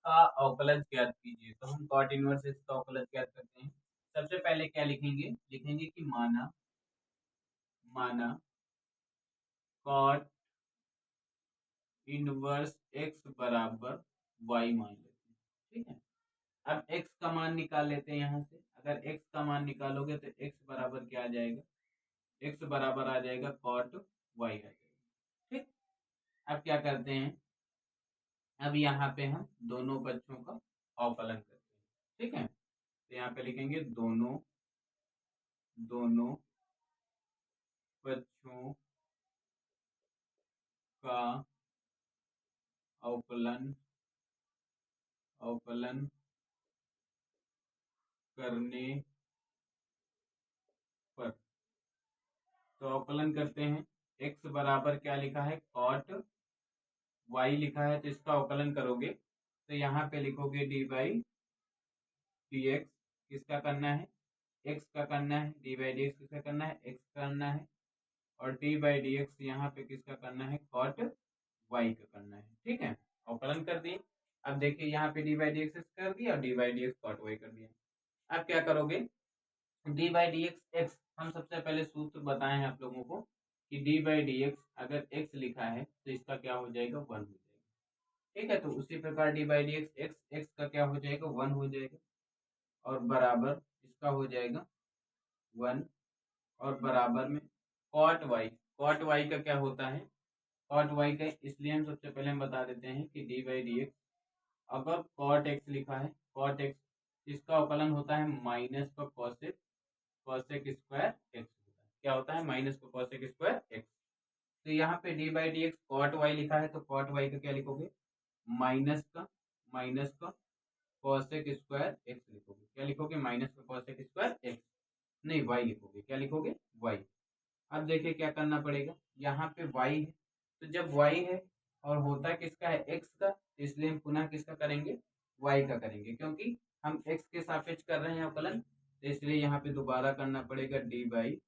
का अवकलज ज्ञात कीजिए। तो हम कॉट इनवर्स एक्स का अवकलज ज्ञात करते हैं। सबसे पहले क्या लिखेंगे, लिखेंगे कि माना माना कॉट इनवर्स एक्स बराबर वाई मान लेते हैं। ठीक है, अब x का मान निकाल लेते हैं यहाँ से। अगर x का मान निकालोगे तो x बराबर क्या आ जाएगा, x बराबर आ जाएगा कॉट y आ जाएगा। ठीक, अब क्या करते हैं, अब यहाँ पे हम दोनों पक्षों का अवकलन करते हैं। ठीक है, तो यहाँ पे लिखेंगे दोनों पक्षों का अवकलन करने पर। तो अवकलन करते हैं, x बराबर क्या लिखा है, कॉट y लिखा है, तो इसका अवकलन करोगे तो यहाँ पे लिखोगे डी बाई डी एक्स। किसका करना है, x का करना है। डी बाई डी एक्स किसका करना है, x करना है। और डी बाई डी एक्स यहाँ पे किसका करना है, कॉट y का करना है। ठीक है, अवकलन कर दिए। अब देखिए यहाँ पे डी बाई डी एक्स कर दिया और d by d x cot y कर दिया। अब क्या करोगे, d by d x x, हम सबसे पहले सूत्र बताए हैं आप लोगों को कि डी बाई डी एक्स अगर x लिखा है तो इसका क्या हो जाएगा, 1 हो जाएगा। ठीक है, तो उसी प्रकार D by d x x x का क्या हो जाएगा, 1 हो जाएगा। और बराबर इसका हो जाएगा 1। और बराबर में कॉट वाई का क्या होता है, कॉट वाई का, इसलिए हम सबसे पहले हम बता देते हैं कि डी बाई डी एक्स अगर कॉट एक्स लिखा है, कॉट एक्स इसका अवकलन होता है माइनस का कॉसेक स्क्वायर एक्स होता है। क्या होता है, माइनस का कॉसेक स्क्वायर एक्स। तो यहाँ पे d by d x cot y लिखा है, तो कॉट वाई का क्या लिखोगे, माइनस का कॉसेक स्क्वायर एक्स लिखोगे। क्या लिखोगे, माइनस का कॉसेक स्क्वायर एक्स, नहीं वाई लिखोगे। क्या लिखोगे, वाई। अब देखिए क्या करना पड़ेगा, यहाँ पे वाई है, तो जब वाई है और होता किसका है, एक्स का, तो इसलिए हम पुनः किसका करेंगे, वाई का करेंगे, क्योंकि हम एक्स के सापेक्ष कर रहे हैं अवकलन। तो इसलिए यहाँ पे दोबारा करना पड़ेगा डी बाई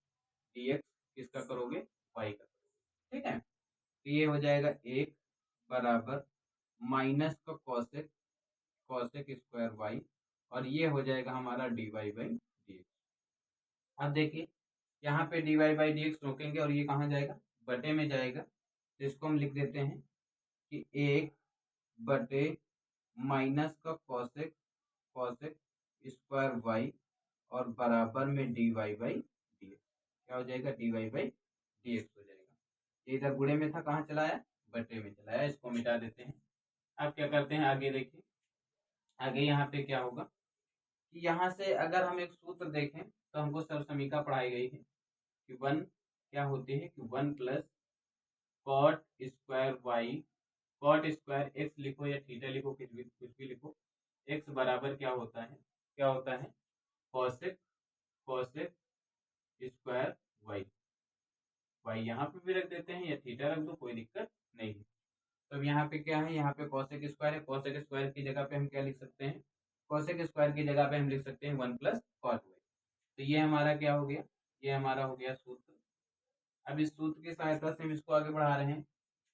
डी एक्स, किसका करोगे, वाई का करोगे। ठीक है, तो ये हो जाएगा 1 बराबर माइनस का कॉसेक स्क्वायर वाई, और ये हो जाएगा हमारा d y by d x. अब देखिए यहाँ पे d y by d x रोकेंगे और ये कहाँ जाएगा, बटे में जाएगा। तो इसको हम लिख देते हैं कि 1 बटे माइनस का कॉसेक स्क्वायर वाई और बराबर में d y by d x. क्या हो जाएगा, d y by d x हो जाएगा। ये इधर गुणे में था, कहाँ चला आया, बटे में चला आया। इसको मिटा देते हैं। अब क्या करते हैं, आगे देखिए, आगे यहाँ पे क्या होगा कि यहाँ से अगर हम एक सूत्र देखें तो हमको सर्वसमीका पढ़ाई गई है कि 1 क्या होती है, कि 1 plus cot square y, cot square x लिखो या थीटा लिखो, कुछ भी लिखो, एक्स बराबर क्या होता है, कॉसेक स्क्वायर वाई। वाई यहाँ पे भी रख देते हैं या थीटा रख दो, कोई दिक्कत नहीं है। तो अब यहाँ पे क्या है, यहाँ पे कॉसेक स्क्वायर है, कॉसेक स्क्वायर की जगह पे हम क्या लिख सकते हैं, कॉसेक स्क्वायर की जगह पे हम लिख सकते हैं 1 प्लस कॉट वाई। तो ये हमारा क्या हो गया, ये हमारा हो गया सूत्र। अब इस सूत्र की सहायता से हम इसको आगे बढ़ा रहे हैं।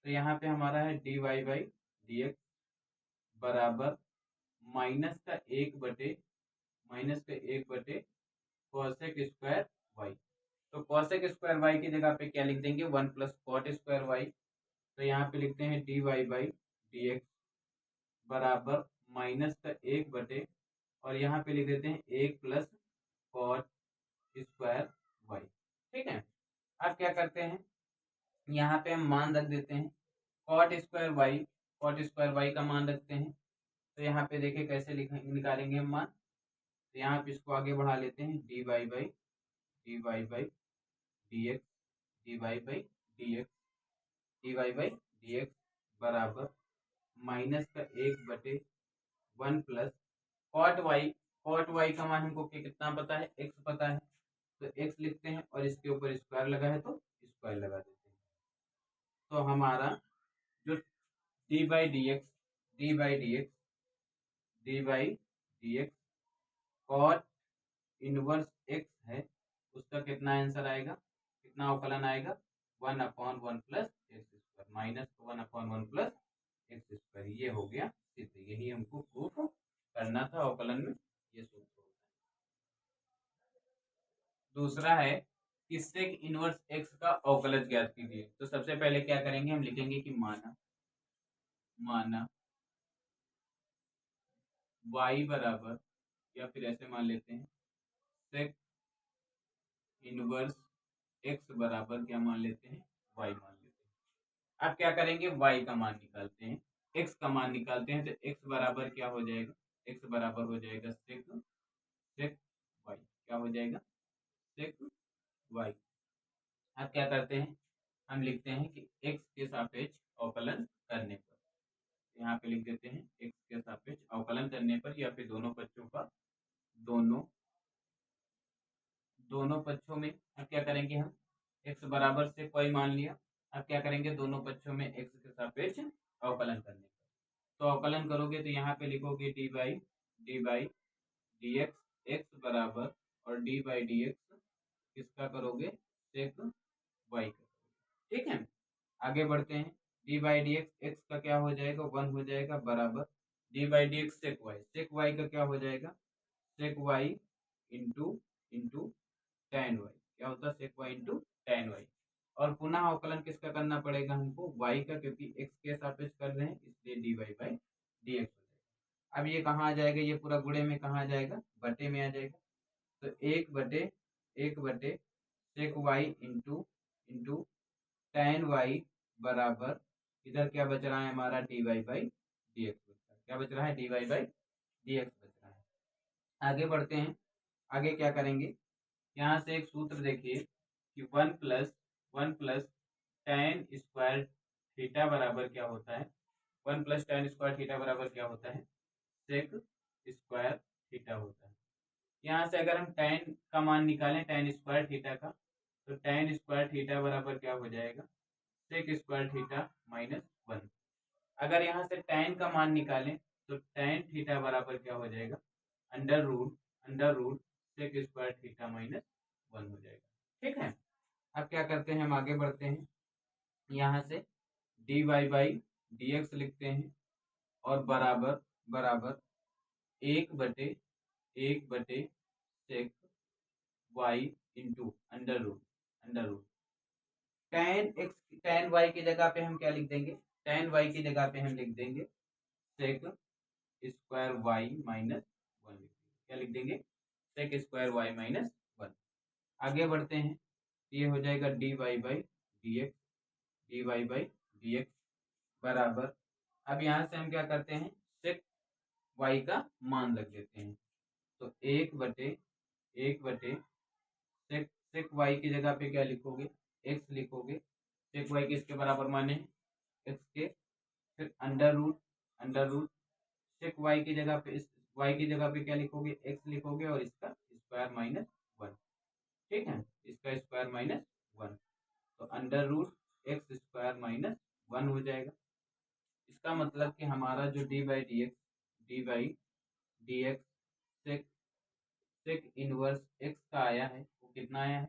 तो यहाँ पे हमारा है d y by d x बराबर माइनस का 1 बटे कॉसेक स्क्वायर वाई। तो कॉसेक स्क्वायर वाई की जगह पे क्या लिख देंगे, 1 प्लस कॉट स्क्वायर वाई। तो यहाँ पे लिखते हैं d y by d x बराबर माइनस का 1 बटे, और यहाँ पे लिख देते हैं 1 प्लस कॉट स्क्वायर वाई। ठीक है, अब क्या करते हैं, यहाँ पे हम मान रख देते हैं कॉट स्क्वायर वाई का मान रखते हैं। तो यहाँ पे देखिए कैसे निकालेंगे हम मान। तो यहाँ पे इसको आगे बढ़ा लेते हैं, d y by d x बराबर माइनस का 1/1 प्लस कॉट वाई का मान हमको कितना पता है, एक्स पता है। तो एक्स लिखते हैं और इसके ऊपर स्क्वायर लगा है तो स्क्वायर लगा देते हैं। तो हमारा जो d by d x cot inverse x है, उसका कितना आंसर आएगा, कितना अवकलन आएगा, 1/1 plus x square, minus 1/1 plus x square. ये हो गया सिद्ध, यही हमको प्रूफ करना था अवकलन में, ये सूत्र होता है। दूसरा है कि सेक इनवर्स एक्स का अवकलज ज्ञात कीजिए। तो सबसे पहले क्या करेंगे, हम लिखेंगे कि माना y बराबर, या फिर ऐसे मान लेते हैं सेक इनवर्स एक्स बराबर क्या मान लेते हैं, y मान लेते हैं। अब क्या करेंगे, y का मान निकालते हैं, x का मान निकालते हैं। तो x बराबर क्या हो जाएगा, x बराबर हो जाएगा सेक सेक y, क्या हो जाएगा, सेक y। अब क्या करते हैं, हम लिखते हैं कि x के सापेक्ष अवकलन करने पर, यहाँ पे लिख देते हैं x के सापेक्ष अवकलन करने पर, या फिर दोनों पक्षों का, दोनों पक्षों में। अब क्या करेंगे, हम x बराबर से कोई मान लिया। अब क्या करेंगे, दोनों पक्षों में x के सापेक्ष अवकलन करने पर, तो अवकलन करोगे तो यहाँ पे लिखोगे D by d x, x बराबर और डी बाई डी एक्स किसका करोगे, सेक वाई का। ठीक है, आगे बढ़ते हैं। D by d x, x का क्या हो जाएगा, 1 हो जाएगा, बराबर d by d x sec y का क्या हो जाएगा, sec y into into tan y, क्या होता है, sec y into tan y। और पुनः अवकलन किसका करना पड़ेगा हमको, y का, क्योंकि x के सापेक्ष कर रहे हैं, इसलिए d y by d x हो जाएगा। अब ये कहाँ आ जाएगा, ये पूरा गुणे में कहाँ आ जाएगा, बटे में आ जाएगा। तो एक बटे sec y into into tan y बराबर, इधर क्या बच रहा है हमारा, d y by d x बच रहा है। क्या बच रहा है, d y by d x बच रहा है। आगे बढ़ते हैं, आगे क्या करेंगे, यहाँ से एक सूत्र देखिए कि one plus tan square theta बराबर क्या होता है, 1 प्लस tan स्क्वायर थीटा बराबर क्या होता है, सेक स्क्वायर थीटा होता है। यहाँ से अगर हम tan का मान निकालें, tan स्क्वायर थीटा का, तो tan स्क्वायर थीटा बराबर क्या हो जाएगा, सेक स्क्वायर थीटा माइनस 1। अगर यहाँ से tan का मान निकालें तो tan थीटा बराबर क्या हो जाएगा, under root sec square theta minus 1 हो जाएगा। ठीक है, अब क्या करते हैं, हम आगे बढ़ते हैं। यहाँ से d y by d x लिखते हैं, और बराबर बराबर एक बटे sec y into under root tan y की जगह पे हम क्या लिख देंगे, tan वाई की जगह पे हम लिख देंगे सेक स्क्वायर वाई माइनस 1। क्या लिख देंगे, सेक स्क्वायर वाई माइनस 1। आगे बढ़ते हैं, ये हो जाएगा d y by d x बराबर, अब यहाँ से हम क्या करते हैं, सेक वाई का मान रख देते हैं। तो एक बटे सेक वाई की जगह पे क्या लिखोगे, एक्स लिखोगे। सेक वाई किसके बराबर माने, एक्स के। फिर अंडर रूट सेक वाई की जगह पे, इस वाई की जगह पे क्या लिखोगे, एक्स लिखोगे, और इसका स्क्वायर माइनस 1। ठीक है, इसका स्क्वायर माइनस 1, तो under root x square minus 1 हो जाएगा। इसका मतलब कि हमारा जो d by d x sec inverse x का आया है, वो कितना आया है,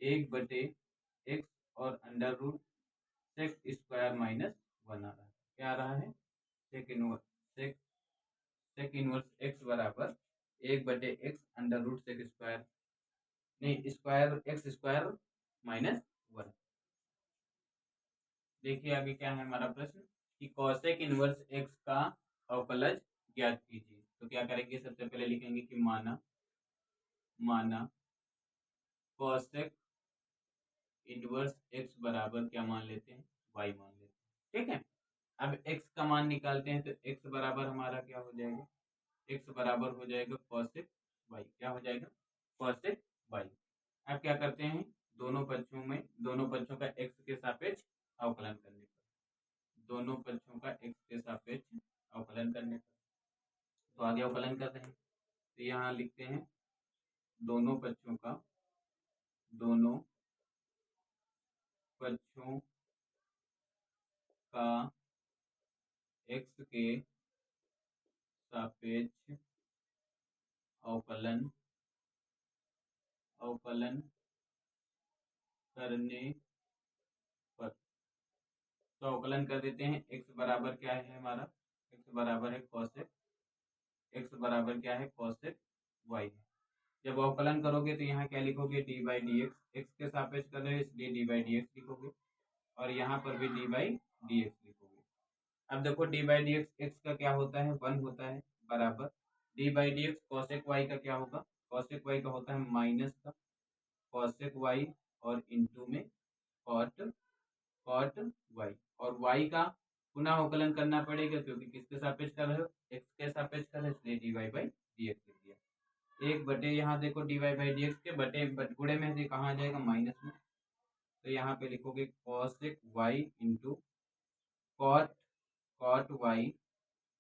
1/x और under root sec square minus 1 आ रहा है। क्या आ रहा है, सेक इनवर्स एक्स बराबर 1/x under root sec square, नहीं, स्क्वायर एक्स स्क्वायर माइनस 1। देखिए आगे क्या है हमारा प्रश्न, कि कॉसेक इनवर्स एक्स का अवकलज ज्ञात कीजिए। तो क्या करेंगे, सबसे पहले लिखेंगे कि माना कॉसेक इनवर्स एक्स बराबर क्या मान लेते हैं, वाई मान लेते हैं। ठीक है, अब एक्स का मान निकालते हैं, तो एक्स बराबर हमारा क्या हो जाएगा, एक्स बराबर हो जाएगा कॉसेक वाई। क्या हो जाएगा, कॉसेक वाई। अब क्या करते हैं, दोनों पक्षों का एक्स के सापेक्ष अवकलन करने पर, दोनों पक्षों का एक्स के सापेक्ष अवकलन करने पर, तो आगे अवकलन कर रहे हैं। तो यहाँ लिखते हैं दोनों पक्षों का एक्स के सापेक्ष अवकलन करने पर, तो अवकलन कर देते हैं। एक्स बराबर क्या है हमारा, एक्स बराबर है कॉसेक एक्स बराबर क्या है कॉसेक वाई। जब अवकलन करोगे तो यहाँ क्या लिखोगे D by d x, x के सापेक्ष कर रहे हो इसलिए डी बाई डी एक्स लिखोगे और यहाँ पर भी डी बाई डी एक्स लिखोगे। अब देखो d by d x, x का क्या होता है 1 होता है बराबर d by d x cosec y का क्या होगा, कॉसेक वाई का होता है माइनस का कॉसेक वाई और इंटू में कॉट कॉट वाई, और वाई का पुनः अवकलन करना पड़ेगा क्योंकि किसके सापेक्ष कर रहे हो एक्स के सापेक्ष कर रहे हो इसलिए d y by d x लिख दिया। एक बटे यहाँ देखो d y by d x के बटे गुणे में से कहाँ आ जाएगा माइनस में, तो यहाँ पे लिखोगे cosec y into cot cot y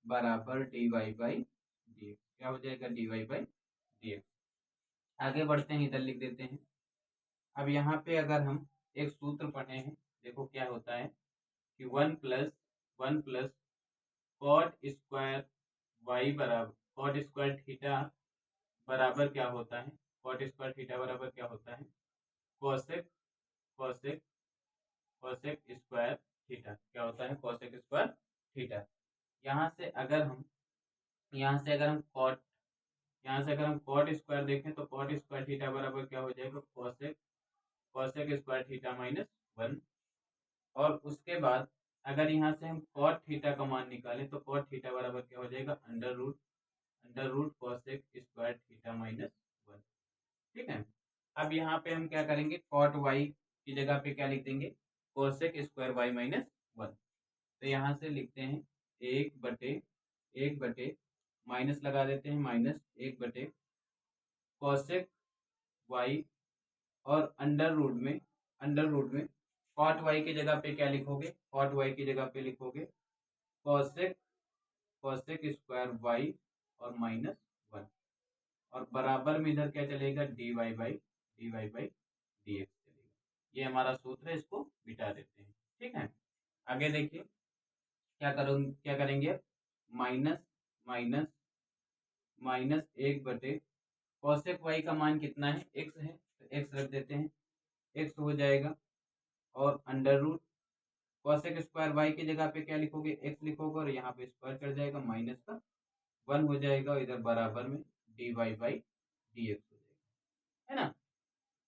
बराबर d y by d x, क्या हो जाएगा d y by d x. आगे बढ़ते हैं, इधर लिख देते हैं। अब यहाँ पे अगर हम एक सूत्र पढ़े हैं, देखो क्या होता है कि 1 प्लस कॉट स्क्वायर वाई बराबर कॉट स्क्वायर थीटा बराबर क्या होता है, कॉट स्क्वायर थीटा बराबर क्या होता है cosec cosec cosec square theta, क्या होता है कोसेक स्क्वायर थीटा। यहाँ से अगर हम कॉट स्क्वायर देखें तो कॉट स्क्वायर थीटा बराबर क्या हो जाएगा cosec cosec square theta minus 1, और उसके बाद अगर यहाँ से हम कॉट थीटा का मान निकालें तो कॉट थीटा बराबर क्या हो जाएगा under root cosec square theta minus 1। ठीक है, अब यहाँ पे हम क्या करेंगे कॉट वाई की जगह पे क्या लिख देंगे कोसेक स्क्वायर वाई माइनस 1, तो यहाँ से लिखते हैं 1 बटे माइनस लगा देते हैं माइनस 1 बटे कोसेक वाई और अंडर रूट में कॉट वाई की जगह पे क्या लिखोगे, कॉट वाई की जगह पे लिखोगे कोसेक स्क्वायर वाई और माइनस 1, और बराबर में इधर क्या चलेगा d y by d x चलेगा। ये हमारा सूत्र है, इसको मिटा देते हैं। ठीक है, आगे देखिए क्या करेंगे माइनस 1 बटे कोसेक वाई का मान कितना है एक्स है तो एक्स रख देते हैं, एक्स हो जाएगा और under root cosec square y की जगह पे क्या लिखोगे एक्स लिखोगे और यहाँ पे स्क्वायर चढ़ जाएगा माइनस का 1 हो जाएगा और इधर बराबर में d y by d x हो जाएगा, है ना।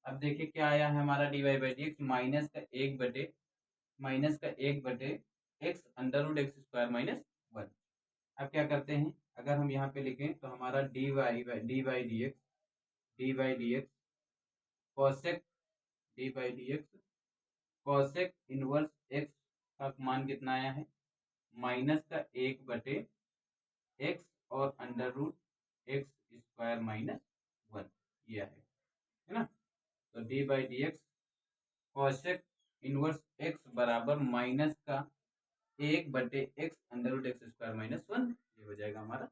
अब देखिए क्या आया है हमारा d y by d x minus का 1 बटे x under root x square minus 1। अब क्या करते हैं अगर हम यहाँ पे लिखें तो हमारा D by d x cosec inverse x का मान कितना आया है माइनस का 1 बटे एक्स और under root x square minus 1 यह है ना। तो d by d x cosec inverse x बराबर माइनस का 1 बटे x under root x square minus 1, ये हो जाएगा हमारा